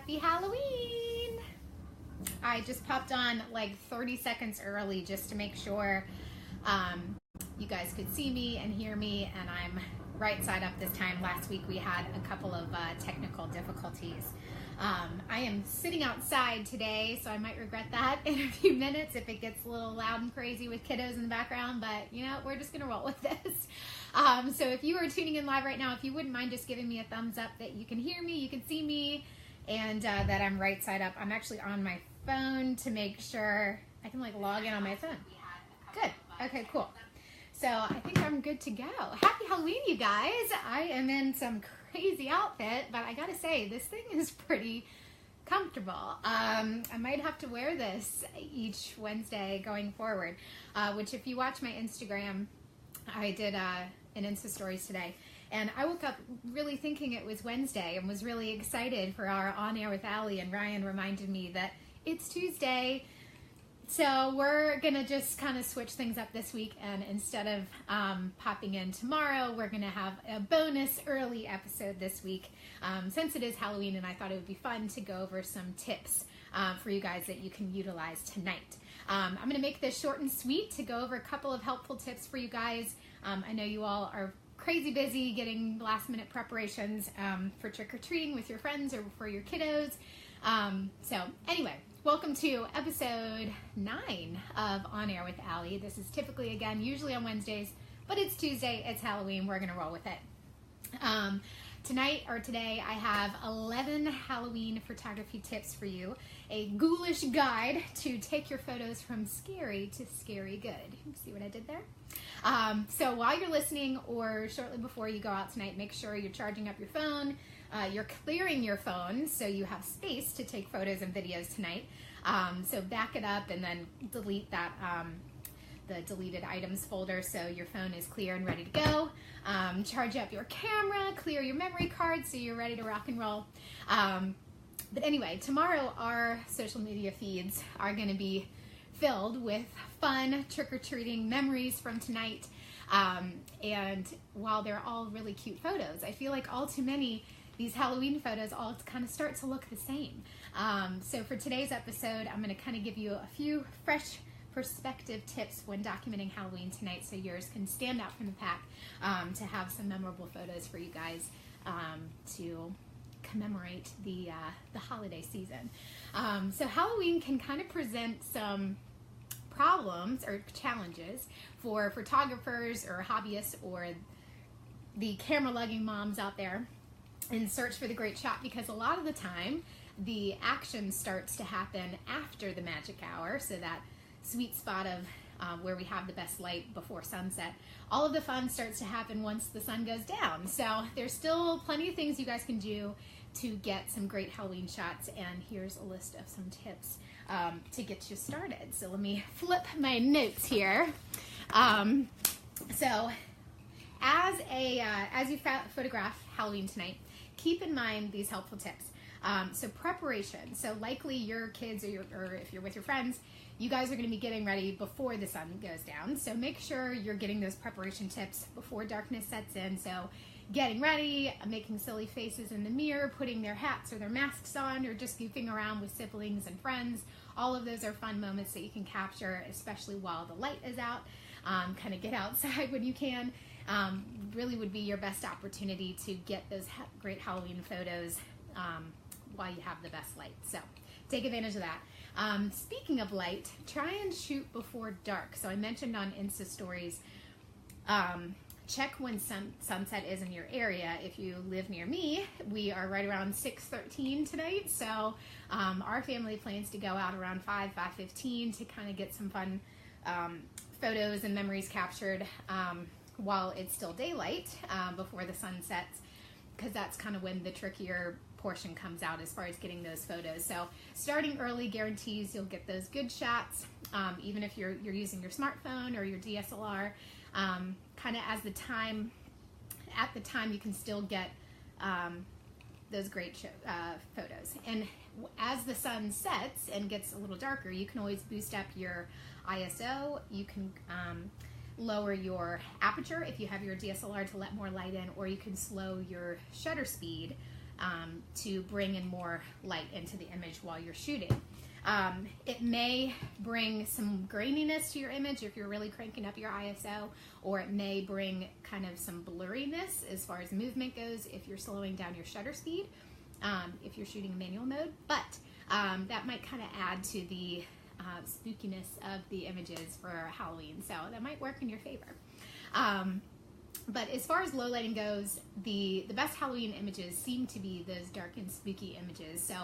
Happy Halloween! I just popped on like 30 seconds early just to make sure you guys could see me and hear me, and I'm right side up this time. Last week we had a couple of technical difficulties. I am sitting outside today, so I might regret that in a few minutes if it gets a little loud and crazy with kiddos in the background, but you know, we're just gonna roll with this. So if you are tuning in live right now, if you wouldn't mind just giving me a thumbs up that you can hear me, you can see me, and that I'm right side up. I'm actually on my phone to make sure I can like log in on my phone. Good, okay, cool. So I think I'm good to go. Happy Halloween, you guys. I am in some crazy outfit, but I gotta say, this thing is pretty comfortable. I might have to wear this each Wednesday going forward, which if you watch my Instagram, I did an Insta stories today, and I woke up really thinking it was Wednesday and was really excited for our On Air with Allie, and Ryan reminded me that it's Tuesday. So we're gonna just kind of switch things up this week, and instead of popping in tomorrow, we're gonna have a bonus early episode this week since it is Halloween, and I thought it would be fun to go over some tips for you guys that you can utilize tonight. I'm gonna make this short and sweet to go over a couple of helpful tips for you guys. I know you all are crazy busy getting last minute preparations for trick-or-treating with your friends or for your kiddos. So anyway, welcome to episode 9 of On Air with Allie. This is typically, again, usually on Wednesdays, but it's Tuesday, it's Halloween, we're gonna roll with it. Today, I have 11 Halloween photography tips for you. A ghoulish guide to take your photos from scary to scary good. See what I did there? So while you're listening or shortly before you go out tonight, make sure you're charging up your phone, you're clearing your phone so you have space to take photos and videos tonight. So back it up and then delete that the deleted items folder so your phone is clear and ready to go. Charge up your camera, clear your memory card so you're ready to rock and roll. But anyway, tomorrow our social media feeds are going to be filled with fun trick-or-treating memories from tonight. And while they're all really cute photos, I feel like all too many these Halloween photos all kind of start to look the same. So for today's episode, I'm going to kind of give you a few fresh perspective tips when documenting Halloween tonight so yours can stand out from the pack, to have some memorable photos for you guys to commemorate the holiday season. So Halloween can kind of present some problems or challenges for photographers or hobbyists or the camera lugging moms out there in search for the great shot, because a lot of the time the action starts to happen after the magic hour, so that sweet spot of where we have the best light before sunset. All of the fun starts to happen once the sun goes down. So there's still plenty of things you guys can do to get some great Halloween shots, and here's a list of some tips to get you started. So let me flip my notes here. So as you photograph Halloween tonight, keep in mind these helpful tips. So preparation. So likely your kids or if you're with your friends, you guys are going to be getting ready before the sun goes down. So make sure you're getting those preparation tips before darkness sets in. So getting ready, making silly faces in the mirror, putting their hats or their masks on, or just goofing around with siblings and friends. All of those are fun moments that you can capture, especially while the light is out. Kind of get outside when you can. Really would be your best opportunity to get those great Halloween photos while you have the best light. So take advantage of that. Speaking of light, try and shoot before dark. So I mentioned on Insta stories, check when sunset is in your area. If you live near me, we are right around 6:13 tonight. So our family plans to go out around 5:15 to kind of get some fun photos and memories captured while it's still daylight before the sun sets, because that's kind of when the trickier portion comes out as far as getting those photos. So starting early guarantees you'll get those good shots, even if you're using your smartphone or your DSLR. Kind of at the time you can still get those great photos. And as the sun sets and gets a little darker, you can always boost up your ISO. You can lower your aperture if you have your DSLR to let more light in, or you can slow your shutter speed to bring in more light into the image while you're shooting. It may bring some graininess to your image if you're really cranking up your ISO, or it may bring kind of some blurriness as far as movement goes if you're slowing down your shutter speed, if you're shooting manual mode, but that might kind of add to the spookiness of the images for Halloween, so that might work in your favor. But as far as low lighting goes, the best Halloween images seem to be those dark and spooky images. So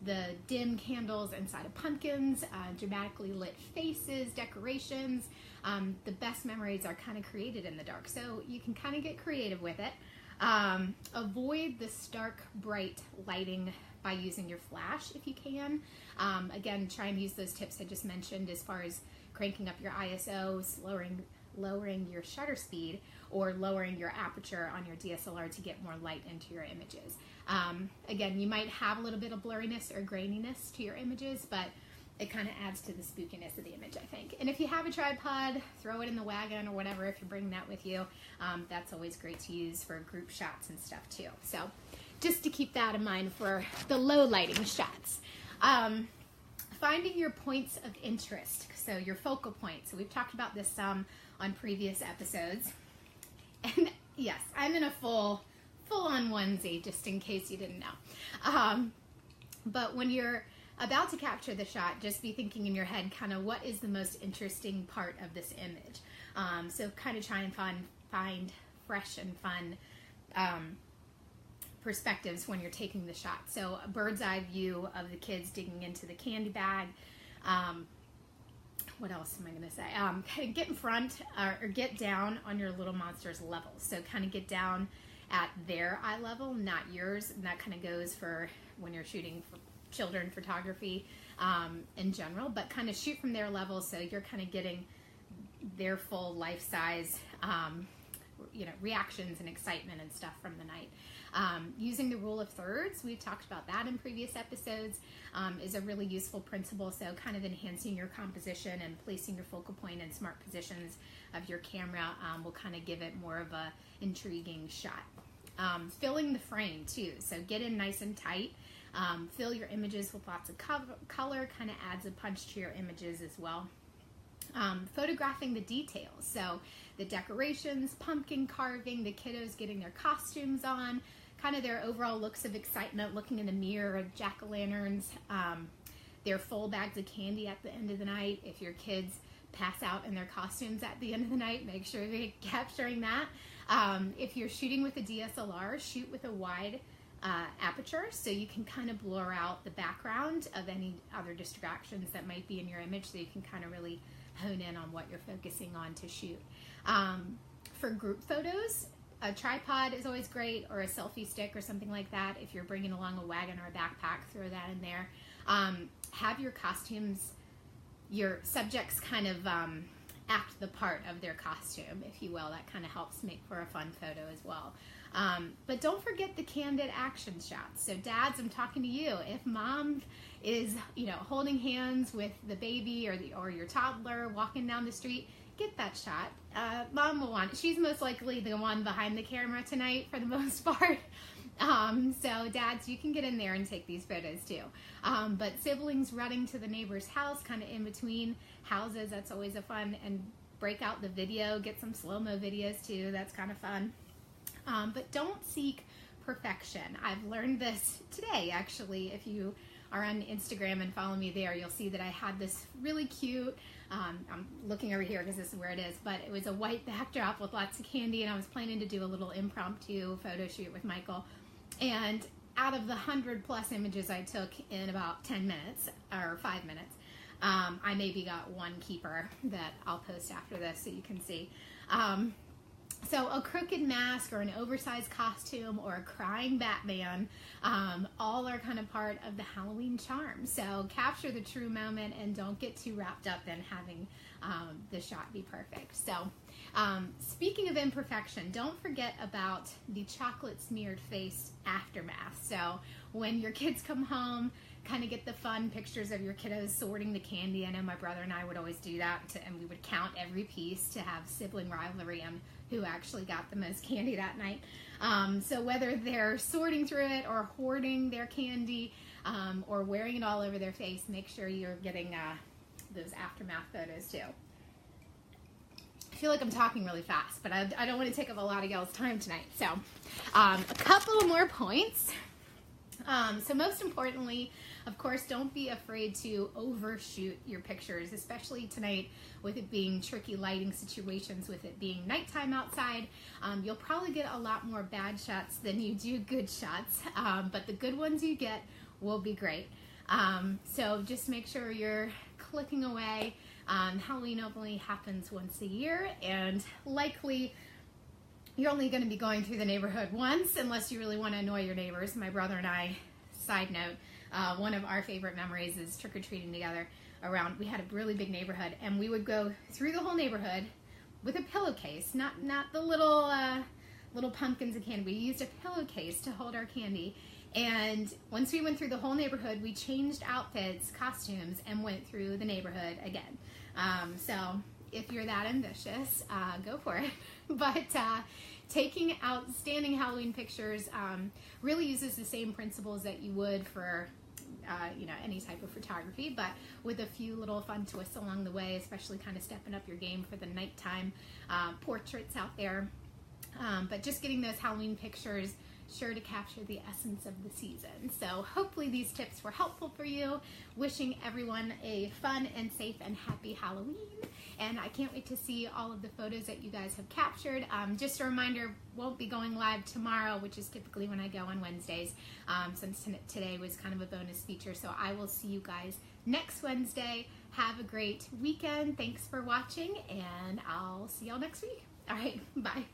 the dim candles inside of pumpkins, dramatically lit faces, decorations. The best memories are kind of created in the dark, so you can kind of get creative with it. Avoid the stark, bright lighting by using your flash if you can. Again, try and use those tips I just mentioned as far as cranking up your ISO, lowering your shutter speed, or lowering your aperture on your DSLR to get more light into your images. Again, you might have a little bit of blurriness or graininess to your images, but it kind of adds to the spookiness of the image, I think. And if you have a tripod, throw it in the wagon or whatever if you're bringing that with you. That's always great to use for group shots and stuff too. So just to keep that in mind for the low lighting shots. Finding your points of interest, so your focal points. So we've talked about this some on previous episodes. And yes, I'm in a full-on onesie, just in case you didn't know. But when you're about to capture the shot, just be thinking in your head kind of what is the most interesting part of this image. So kind of try and find fresh and fun perspectives when you're taking the shot. So a bird's eye view of the kids digging into the candy bag. What else am I going to say? Kind of get in front or get down on your little monster's level. So kind of get down at their eye level, not yours. And that kind of goes for when you're shooting for children photography in general, but kind of shoot from their level so you're kind of getting their full life-size reactions and excitement and stuff from the night. Using the rule of thirds, we've talked about that in previous episodes, is a really useful principle. So kind of enhancing your composition and placing your focal point in smart positions of your camera will kind of give it more of a intriguing shot. Filling the frame too, so get in nice and tight. Fill your images with lots of color, kind of adds a punch to your images as well. Photographing the details, so the decorations, pumpkin carving, the kiddos getting their costumes on, kind of their overall looks of excitement, looking in the mirror of jack-o'-lanterns, their full bags of candy at the end of the night. If your kids pass out in their costumes at the end of the night, make sure you're capturing that. If you're shooting with a DSLR, shoot with a wide aperture so you can kind of blur out the background of any other distractions that might be in your image, so you can kind of really hone in on what you're focusing on to shoot. For group photos, a tripod is always great, or a selfie stick or something like that. If you're bringing along a wagon or a backpack, throw that in there. Have your costumes, your subjects kind of act the part of their costume, if you will. That kind of helps make for a fun photo as well. But don't forget the candid action shots. So dads, I'm talking to you. If mom is, holding hands with the baby or your toddler walking down the street, get that shot. Mom will want it. She's most likely the one behind the camera tonight for the most part. So dads, you can get in there and take these photos too. But siblings running to the neighbor's house, kind of in between houses, that's always a fun, and break out the video, get some slow-mo videos too. That's kind of fun. But don't seek perfection. I've learned this today, actually. If you are on Instagram and follow me there, you'll see that I had this really cute, I'm looking over here because this is where it is, but it was a white backdrop with lots of candy, and I was planning to do a little impromptu photo shoot with Michael. And out of the 100+ images I took in about 10 minutes, or 5 minutes, I maybe got one keeper that I'll post after this so you can see. So a crooked mask or an oversized costume or a crying Batman, all are kind of part of the Halloween charm. So capture the true moment and don't get too wrapped up in having the shot be perfect. So speaking of imperfection, don't forget about the chocolate smeared face aftermath. So when your kids come home, kind of get the fun pictures of your kiddos sorting the candy. I know my brother and I would always do that, and we would count every piece to have sibling rivalry on who actually got the most candy that night. So whether they're sorting through it or hoarding their candy or wearing it all over their face, make sure you're getting those aftermath photos too. I feel like I'm talking really fast, but I don't want to take up a lot of y'all's time tonight. So a couple more points. So most importantly, of course, don't be afraid to overshoot your pictures, especially tonight with it being tricky lighting situations, with it being nighttime outside. You'll probably get a lot more bad shots than you do good shots, but the good ones you get will be great. So just make sure you're clicking away. Halloween only happens once a year, and likely you're only going to be going through the neighborhood once unless you really want to annoy your neighbors. My brother and I, side note, one of our favorite memories is trick-or-treating together around. We had a really big neighborhood, and we would go through the whole neighborhood with a pillowcase, not the little pumpkins of candy. We used a pillowcase to hold our candy. And once we went through the whole neighborhood, we changed outfits, costumes, and went through the neighborhood again. So if you're that ambitious, go for it. But taking outstanding Halloween pictures really uses the same principles that you would for any type of photography, but with a few little fun twists along the way, especially kind of stepping up your game for the nighttime portraits out there. But just getting those Halloween pictures sure to capture the essence of the season. So hopefully these tips were helpful for you. Wishing everyone a fun and safe and happy Halloween. And I can't wait to see all of the photos that you guys have captured. Just a reminder, won't be going live tomorrow, which is typically when I go on Wednesdays, since today was kind of a bonus feature. So I will see you guys next Wednesday. Have a great weekend. Thanks for watching, and I'll see y'all next week. All right, bye.